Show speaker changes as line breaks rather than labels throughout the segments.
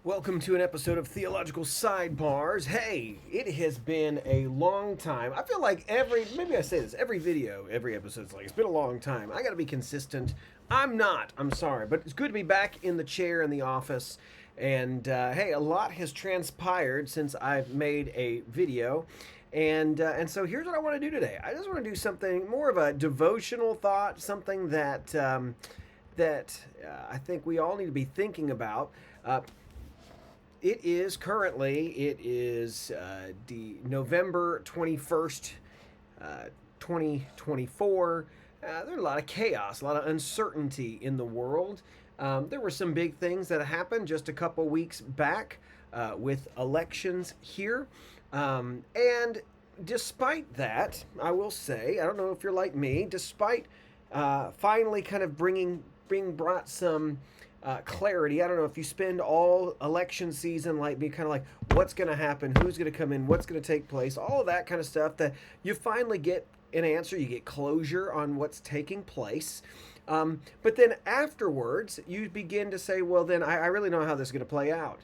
Welcome to an episode of Theological Sidebars. Hey, it has been a long time. I feel like maybe I say this, every video, every episode's like, it's been a long time. I gotta be consistent. I'm not, I'm sorry, but it's good to be back in the chair in the office. And hey, a lot has transpired since I've made a video. And so here's what I want to do today. I just want to do something more of a devotional thought, something that I think we all need to be thinking about. It is the November 21st, 2024. There's a lot of chaos, a lot of uncertainty in the world. There were some big things that happened just a couple weeks back with elections here. And despite that, I will say, I don't know if you're like me, despite finally kind of being brought some clarity. I don't know if you spend all election season like be kind of like what's going to happen, who's going to come in, what's going to take place, all of that kind of stuff, that you finally get an answer, you get closure on what's taking place. But then afterwards, you begin to say, well, then I really know how this is going to play out.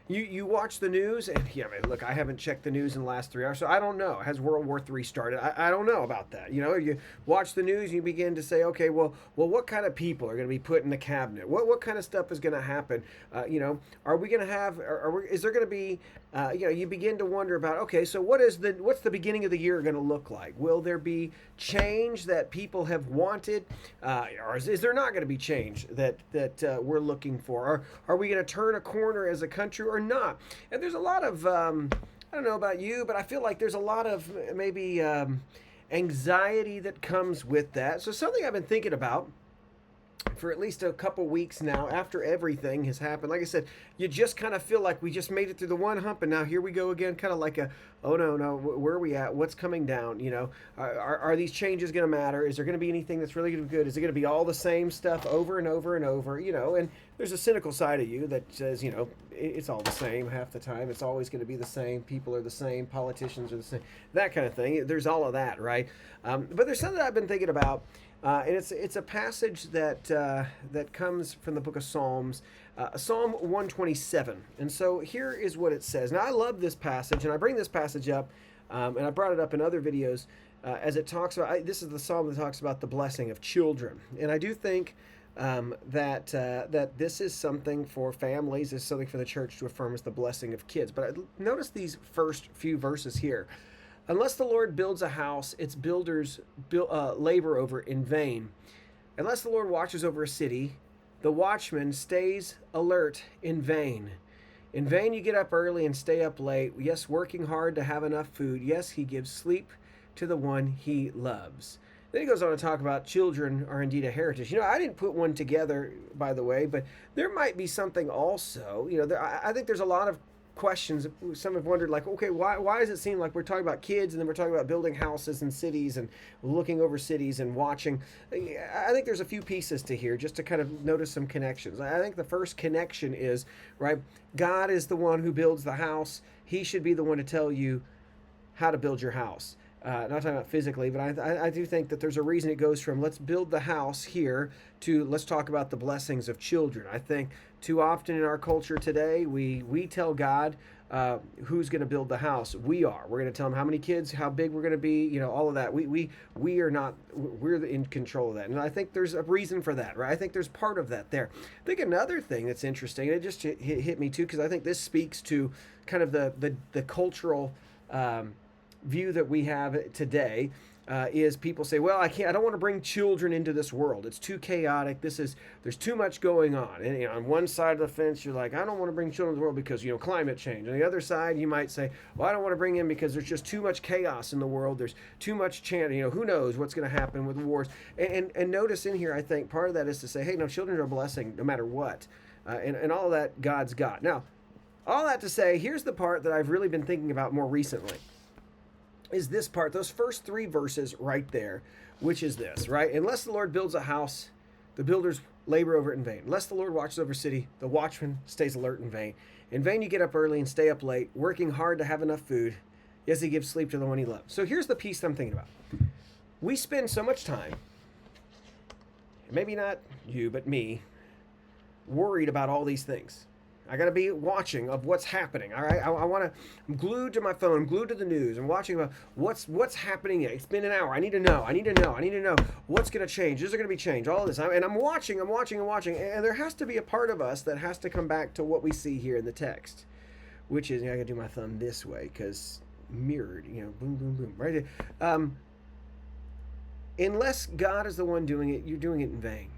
You watch the news, and yeah, man, look, I haven't checked the news in the last 3 hours, so I don't know. Has World War III started? I don't know about that. You know, you watch the news, and you begin to say, okay, well, what kind of people are going to be put in the cabinet? What kind of stuff is going to happen? Are we going to have? Is there going to be? You begin to wonder about, okay, so what's the beginning of the year going to look like? Will there be change that people have wanted, or is there not going to be change that we're looking for? Or are we going to turn a corner as a country or not? And there's a lot of I don't know about you, but I feel like there's a lot of maybe anxiety that comes with that. So something I've been thinking about for at least a couple weeks now, after everything has happened. Like I said, you just kind of feel like we just made it through the one hump, and now here we go again, kind of like oh no, where are we at? What's coming down? You know, are these changes going to matter? Is there going to be anything that's really going to be good? Is it going to be all the same stuff over and over and over? You know, and there's a cynical side of you that says, you know, it's all the same half the time. It's always going to be the same. People are the same. Politicians are the same. That kind of thing. There's all of that, right? But there's something I've been thinking about. And it's a passage that comes from the book of Psalms, Psalm 127. And so here is what it says. Now, I love this passage, and I bring this passage up, and I brought it up in other videos, as it talks about, this is the psalm that talks about the blessing of children. And I do think that this is something for families, is something for the church to affirm as the blessing of kids. But notice these first few verses here. Unless the Lord builds a house, its builders labor over in vain. Unless the Lord watches over a city, the watchman stays alert in vain. In vain you get up early and stay up late. Yes, working hard to have enough food. Yes, he gives sleep to the one he loves. Then he goes on to talk about children are indeed a heritage. You know, I didn't put one together, by the way, but there might be something also. You know, I think there's a lot of questions. Some have wondered, like, okay, why does it seem like we're talking about kids and then we're talking about building houses and cities and looking over cities and watching? I think there's a few pieces to here just to kind of notice some connections. I think the first connection is, right, God is the one who builds the house. He should be the one to tell you how to build your house. Not talking about physically, but I do think that there's a reason it goes from let's build the house here to let's talk about the blessings of children. I think too often in our culture today, we tell God who's going to build the house. We are. We're going to tell him how many kids, how big we're going to be, you know, all of that. We are not, we're in control of that. And I think there's a reason for that, right? I think there's part of that there. I think another thing that's interesting, and it just hit me too, because I think this speaks to kind of the cultural view that we have today, is people say, well, I don't want to bring children into this world. It's too chaotic. There's too much going on. And you know, on one side of the fence, you're like, I don't want to bring children into the world because, you know, climate change. On the other side, you might say, well, I don't want to bring in because there's just too much chaos in the world. There's too much chance, you know, who knows what's going to happen with wars. And notice in here, I think part of that is to say, hey, no, children are a blessing no matter what. And all of that God's got. Now, all that to say, here's the part that I've really been thinking about more recently. Is this part, those first 3 verses right there, which is this, right? Unless the Lord builds a house, the builders labor over it in vain. Unless the Lord watches over a city, the watchman stays alert in vain. In vain you get up early and stay up late, working hard to have enough food. Yes, he gives sleep to the one he loves. So here's the piece I'm thinking about. We spend so much time, maybe not you, but me, worried about all these things. I got to be watching of what's happening. All right, I want to. I'm glued to my phone. I'm glued to the news. I'm watching about what's happening. It's been an hour. I need to know. I need to know. I need to know what's going to change. Is there going to be change? All of this, and I'm watching. I'm watching. I'm watching. And there has to be a part of us that has to come back to what we see here in the text, which is I got to do my thumb this way because mirrored. Boom, boom, boom, right there. Unless God is the one doing it, you're doing it in vain.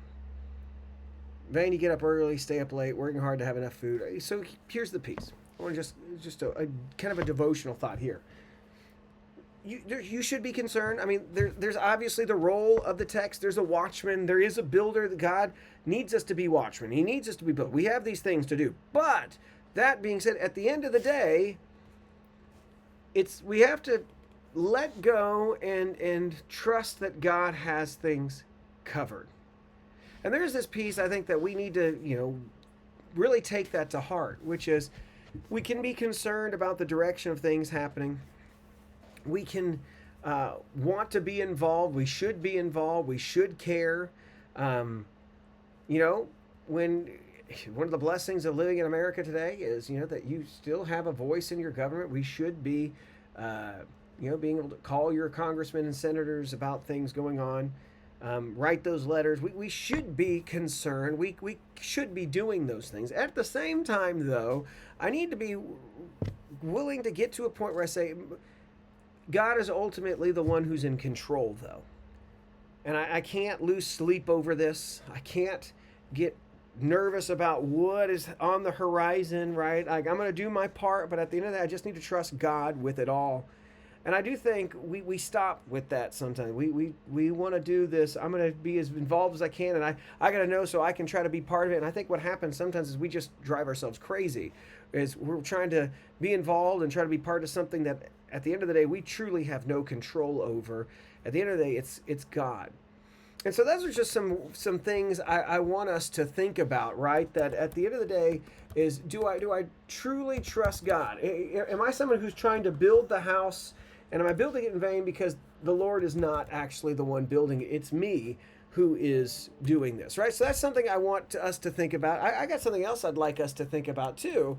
Vain, you get up early, stay up late, working hard to have enough food. So here's the piece. I want to just a kind of a devotional thought here. You should be concerned. I mean, there's obviously the role of the text. There's a watchman. There is a builder. That God needs us to be watchmen. He needs us to be built. We have these things to do. But that being said, at the end of the day, we have to let go and trust that God has things covered. And there's this piece I think that we need to, really take that to heart, which is we can be concerned about the direction of things happening. We can want to be involved. We should be involved. We should care. When one of the blessings of living in America today is, that you still have a voice in your government. We should be, being able to call your congressmen and senators about things going on. Write those letters. We should be concerned. We should be doing those things. At the same time, though, I need to be willing to get to a point where I say, God is ultimately the one who's in control, though. And I can't lose sleep over this. I can't get nervous about what is on the horizon, right? Like, I'm going to do my part, but at the end of the day, I just need to trust God with it all. And I do think we stop with that sometimes. We want to do this. I'm going to be as involved as I can, and I got to know so I can try to be part of it. And I think what happens sometimes is we just drive ourselves crazy. Is we're trying to be involved and try to be part of something that at the end of the day we truly have no control over. At the end of the day, it's God. And so those are just some things I want us to think about, right? That at the end of the day is do I truly trust God? Am I someone who's trying to build the house? And am I building it in vain because the Lord is not actually the one building it? It's me who is doing this, right? So that's something I want us to think about. I got something else I'd like us to think about too,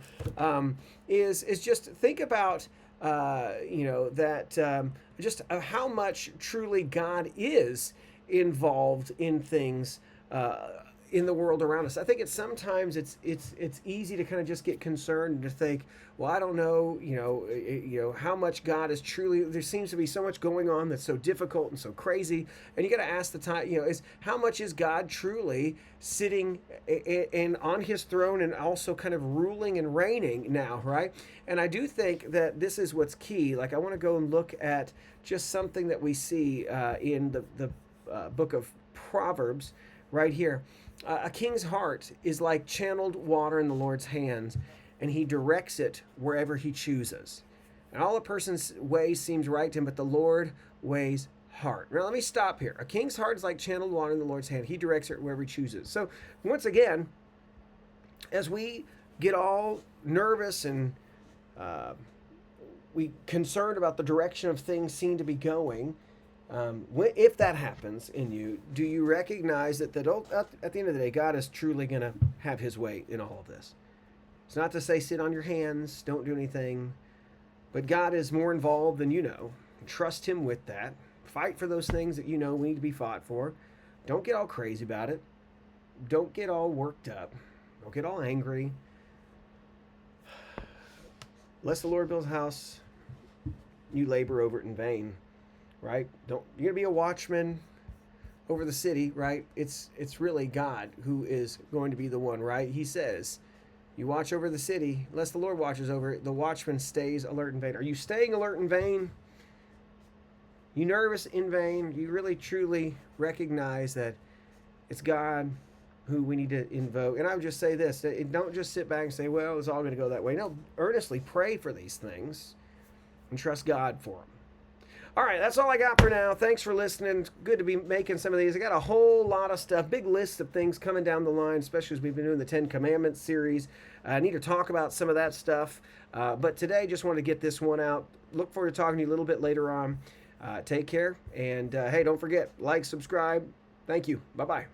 is just think about, just how much truly God is involved in things in the world around us. I think sometimes it's easy to kind of just get concerned and to think, well, I don't know, how much God is truly. There seems to be so much going on that's so difficult and so crazy, and you got to ask the time. Is how much is God truly sitting and on His throne and also kind of ruling and reigning now, right? And I do think that this is what's key. Like I want to go and look at just something that we see in the book of Proverbs right here. A king's heart is like channeled water in the Lord's hands, and He directs it wherever He chooses. And all a person's way seems right to him, but the Lord weighs heart. Now let me stop here. A king's heart is like channeled water in the Lord's hand. He directs it wherever He chooses. So once again, as we get all nervous and we concerned about the direction of things seem to be going, if that happens in you, do you recognize that at the end of the day, God is truly going to have His way in all of this? It's not to say sit on your hands, don't do anything, but God is more involved than you know. Trust Him with that. Fight for those things that you know need to be fought for. Don't get all crazy about it. Don't get all worked up. Don't get all angry. Lest the Lord builds a house, you labor over it in vain. Right? You're gonna be a watchman over the city, right? It's really God who is going to be the one, right? He says, you watch over the city, lest the Lord watches over it, the watchman stays alert in vain. Are you staying alert in vain? You nervous in vain? Do you really truly recognize that it's God who we need to invoke? And I would just say this, don't just sit back and say, well, it's all gonna go that way. No, earnestly pray for these things and trust God for them. All right, that's all I got for now. Thanks for listening. It's good to be making some of these. I got a whole lot of stuff, big list of things coming down the line, especially as we've been doing the 10 Commandments series. I need to talk about some of that stuff. But today, just wanted to get this one out. Look forward to talking to you a little bit later on. Take care. And hey, don't forget, like, subscribe. Thank you. Bye-bye.